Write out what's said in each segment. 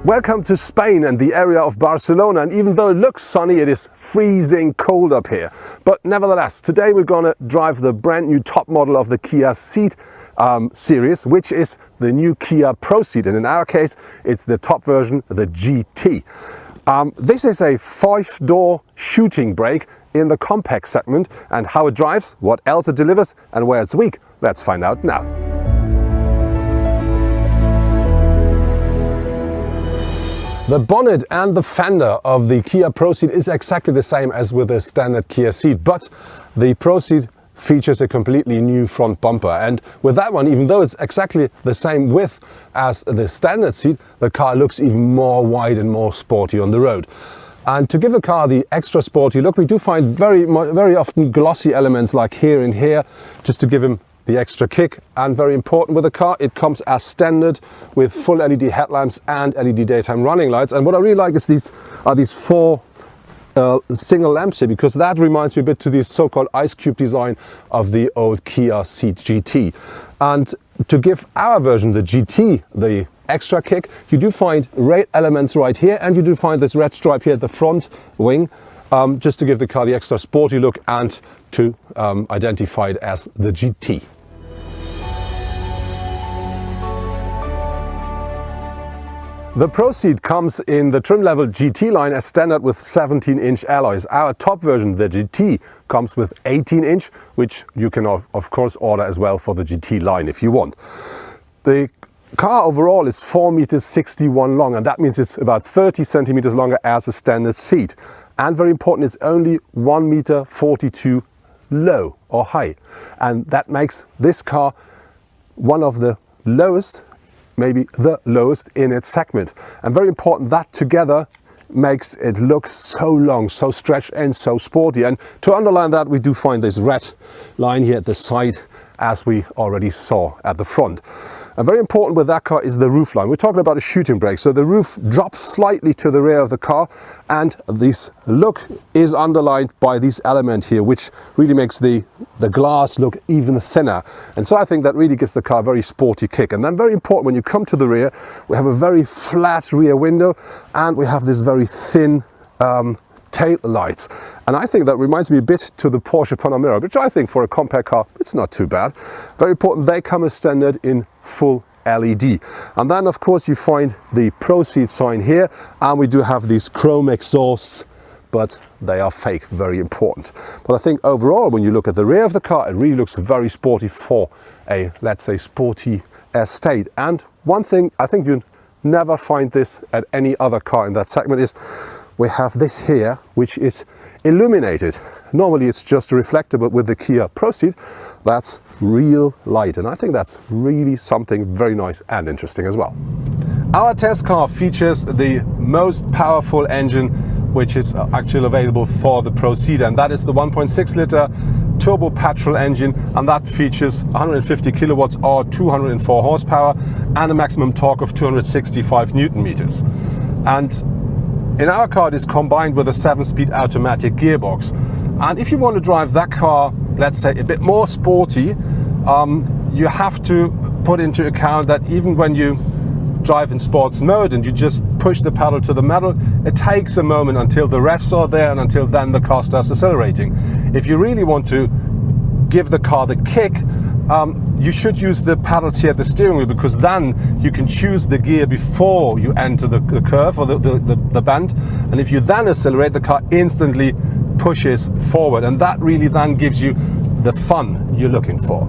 Welcome to Spain and the area of Barcelona, and even though it looks sunny, it is freezing cold up here. But nevertheless, today we're going to drive the brand new top model of the Kia Ceed series, which is the new Kia ProCeed, and in our case it's the top version, the GT. This is a 5-door shooting brake in the compact segment, and how it drives, what else it delivers and where it's weak, let's find out now. The bonnet and the fender of the Kia ProCeed is exactly the same as with the standard Kia Ceed, but the ProCeed features a completely new front bumper, and with that one, even though it's exactly the same width as the standard Ceed, the car looks even more wide and more sporty on the road. And to give the car the extra sporty look, we do find very often glossy elements like here and here, just to give him the extra kick. And very important with the car, it comes as standard with full LED headlamps and LED daytime running lights. And what I really like is these 4 single lamps here, because that reminds me a bit to the so-called ice cube design of the old Kia Ceed GT. And to give our version, the GT, the extra kick, you do find red elements right here, and you do find this red stripe here at the front wing, just to give the car the extra sporty look and to identify it as the GT. The ProCeed comes in the trim level GT line as standard with 17-inch alloys. Our top version, the GT, comes with 18-inch, which you can of course order as well for the GT line if you want. The car overall is 4.61 meters long, and that means it's about 30 centimeters longer as a standard Ceed. And very important, it's only 1.42 meters low or high. And that makes this car one of the lowest, maybe the lowest in its segment. And very important, that together makes it look so long, so stretched and so sporty. And to underline that, we do find this red line here at the side, as we already saw at the front. And very important with that car is the roof line. We're talking about a shooting brake, so the roof drops slightly to the rear of the car, and this look is underlined by this element here, which really makes the glass look even thinner. And so I think that really gives the car a very sporty kick. And then very important, when you come to the rear, we have a very flat rear window, and we have this very thin tail lights. And I think that reminds me a bit to the Porsche Panamera, which I think for a compact car, it's not too bad. Very important, they come as standard in full LED. And then of course you find the ProCeed sign here, and we do have these chrome exhausts, but they are fake, very important. But I think overall, when you look at the rear of the car, it really looks very sporty for a, let's say, sporty estate. And one thing, I think you never find this at any other car in that segment, is we have this here, which is illuminated. Normally it's just a reflector, but with the Kia ProCeed, that's real light. And I think that's really something very nice and interesting as well. Our test car features the most powerful engine which is actually available for the ProCeed, and that is the 1.6 liter turbo petrol engine, and that features 150 kilowatts or 204 horsepower and a maximum torque of 265 Newton meters. And in our car, it is combined with a 7-speed automatic gearbox. And if you want to drive that car, let's say, a bit more sporty, you have to put into account that even when you drive in sports mode and you just push the pedal to the metal, it takes a moment until the revs are there, and until then the car starts accelerating. If you really want to give the car the kick, you should use the pedals here at the steering wheel, because then you can choose the gear before you enter the curve or the bend, and if you then accelerate, the car instantly pushes forward, and that really then gives you the fun you're looking for.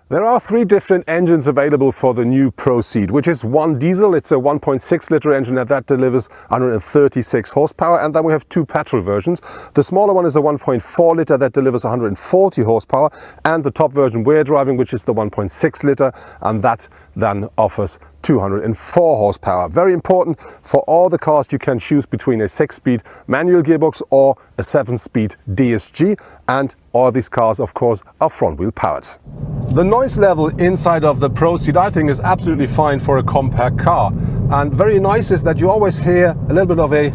There are 3 different engines available for the new ProCeed, which is one diesel. It's a 1.6 liter engine that delivers 136 horsepower, and then we have 2 petrol versions. The smaller one is a 1.4 liter that delivers 140 horsepower, and the top version we're driving, which is the 1.6 liter, and that then offers 204 horsepower. Very important, for all the cars you can choose between a 6-speed manual gearbox or a 7-speed DSG, and all these cars of course are front wheel powered. The noise level inside of the ProCeed, I think, is absolutely fine for a compact car, and very nice is that you always hear a little bit of a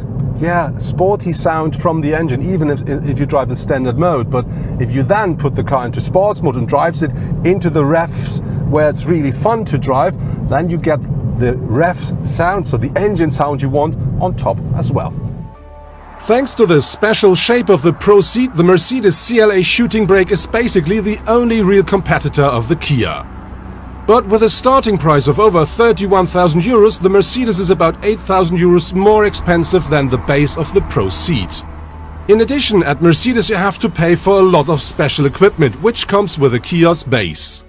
sporty sound from the engine, even if you drive the standard mode. But if you then put the car into sports mode and drives it into the revs where it's really fun to drive, then you get the rev sound, so the engine sound you want, on top as well. Thanks to the special shape of the ProCeed, the Mercedes CLA shooting brake is basically the only real competitor of the Kia. But with a starting price of over 31,000 euros, the Mercedes is about 8,000 euros more expensive than the base of the ProCeed. In addition, at Mercedes you have to pay for a lot of special equipment, which comes with a Kia's base.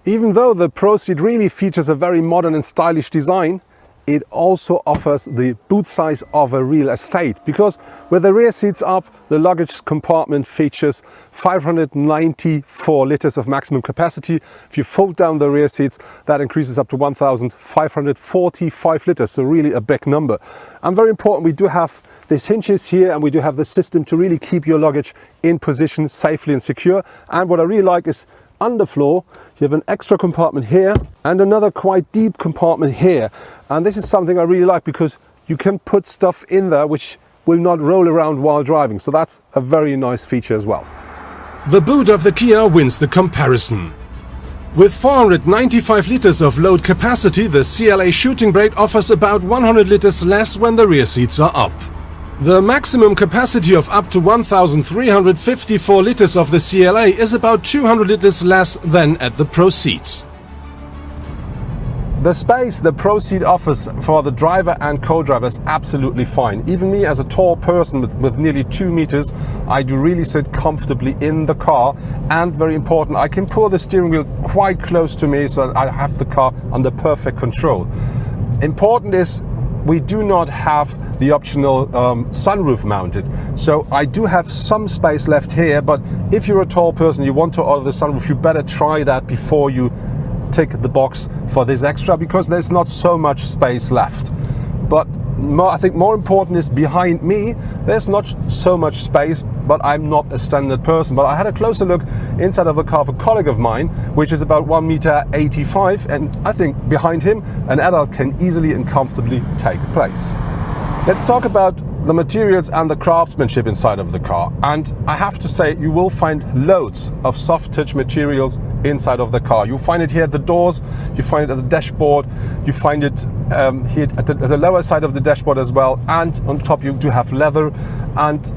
Even though the ProCeed really features a very modern and stylish design, it also offers the boot size of a real estate, because with the rear seats up, the luggage compartment features 594 liters of maximum capacity. If you fold down the rear seats, that increases up to 1,545 liters, so really a big number. And very important, we do have these hinges here, and we do have the system to really keep your luggage in position safely and secure. And what I really like is underfloor, you have an extra compartment here and another quite deep compartment here. And this is something I really like, because you can put stuff in there which will not roll around while driving. So that's a very nice feature as well. The boot of the Kia wins the comparison. With 495 liters of load capacity, the CLA shooting brake offers about 100 liters less when the rear seats are up. The maximum capacity of up to 1,354 liters of the CLA is about 200 liters less than at the ProCeed. The space the ProCeed offers for the driver and co-driver is absolutely fine. Even me, as a tall person with nearly 2 meters, I do really sit comfortably in the car. And very important, I can pull the steering wheel quite close to me, so I have the car under perfect control. Important is, we do not have the optional sunroof mounted. So I do have some space left here, but if you're a tall person, you want to order the sunroof, you better try that before you tick the box for this extra, because there's not so much space left. But I think more important is behind me, there's not so much space, but I'm not a standard person. But I had a closer look inside of the car of a colleague of mine, which is about 1.85 m, and I think behind him an adult can easily and comfortably take place. Let's talk about the materials and the craftsmanship inside of the car. And I have to say, you will find loads of soft touch materials inside of the car. You'll find it here at the doors, you find it at the dashboard, you find it here at the lower side of the dashboard as well, and on top you do have leather. And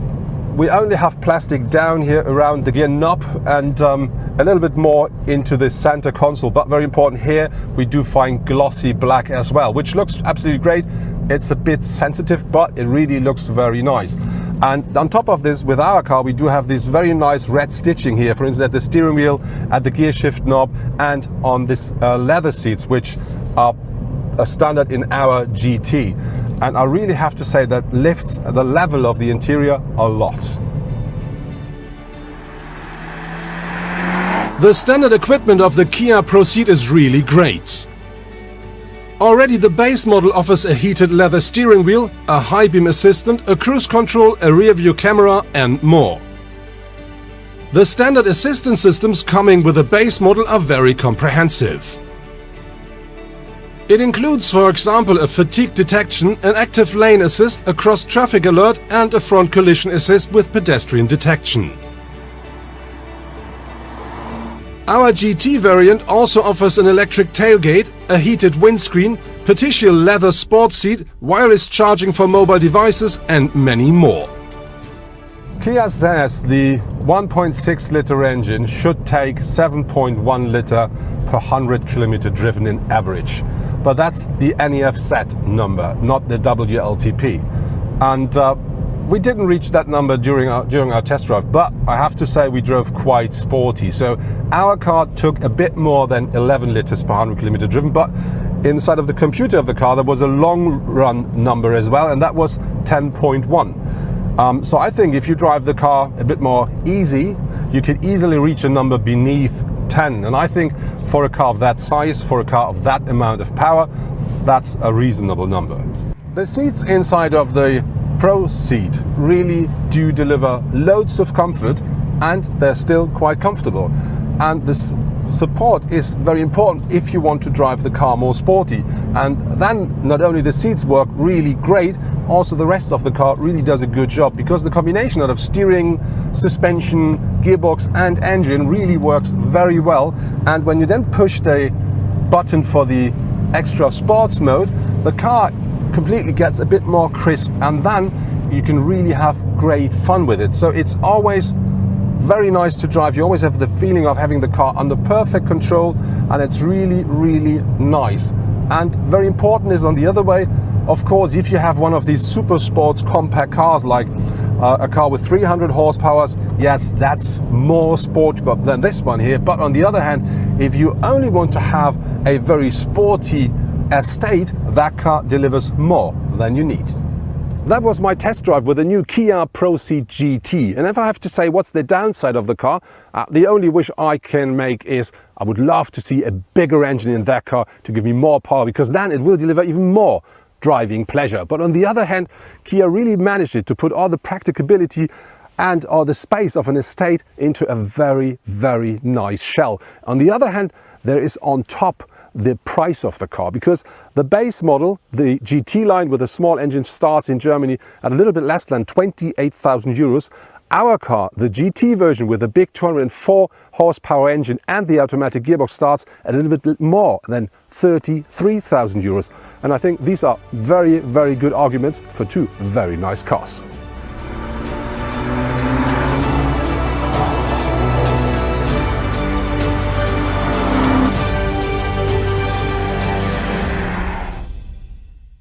we only have plastic down here around the gear knob, and a little bit more into the center console. But very important, here we do find glossy black as well, which looks absolutely great. It's a bit sensitive, but it really looks very nice. And on top of this, with our car, we do have this very nice red stitching here, for instance at the steering wheel, at the gear shift knob, and on this leather seats, which are a standard in our GT. And I really have to say that lifts the level of the interior a lot. The standard equipment of the Kia ProCeed is really great. Already the base model offers a heated leather steering wheel, a high beam assistant, a cruise control, a rear view camera and more. The standard assistance systems coming with the base model are very comprehensive. It includes, for example, a fatigue detection, an active lane assist, a cross traffic alert and a front collision assist with pedestrian detection. Our GT variant also offers an electric tailgate, a heated windscreen, partial leather sports seat, wireless charging for mobile devices and many more. Kia says the 1.6 liter engine should take 7.1 liter per 100 kilometer driven in average. But that's the NEF-Z number, not the WLTP. And we didn't reach that number during our test drive, but I have to say we drove quite sporty. So our car took a bit more than 11 liters per 100 kilometer driven, but inside of the computer of the car there was a long run number as well, and that was 10.1. So I think if you drive the car a bit more easy, you could easily reach a number beneath 10. And I think for a car of that size, for a car of that amount of power, that's a reasonable number. The seats inside of the ProCeed really do deliver loads of comfort, and they're still quite comfortable. And this support is very important if you want to drive the car more sporty. And then not only the seats work really great, also the rest of the car really does a good job, because the combination of steering, suspension, gearbox and engine really works very well. And when you then push the button for the extra sports mode, the car completely gets a bit more crisp, and then you can really have great fun with it. So it's always very nice to drive. You always have the feeling of having the car under perfect control, and it's really, really nice. And very important is on the other way, of course, if you have one of these super sports compact cars like a car with 300 horsepower, yes, that's more sporty than this one here. But on the other hand, if you only want to have a very sporty estate, that car delivers more than you need. That was my test drive with the new Kia ProCeed GT. And if I have to say what's the downside of the car, the only wish I can make is I would love to see a bigger engine in that car to give me more power, because then it will deliver even more driving pleasure. But on the other hand, Kia really managed it to put all the practicability and all the space of an estate into a very, very nice shell. On the other hand, there is on top the price of the car, because the base model, the GT line with a small engine, starts in Germany at a little bit less than 28,000 euros. Our car, the GT version with the big 204 horsepower engine and the automatic gearbox, starts at a little bit more than 33,000 euros. And I think these are very, very good arguments for two very nice cars.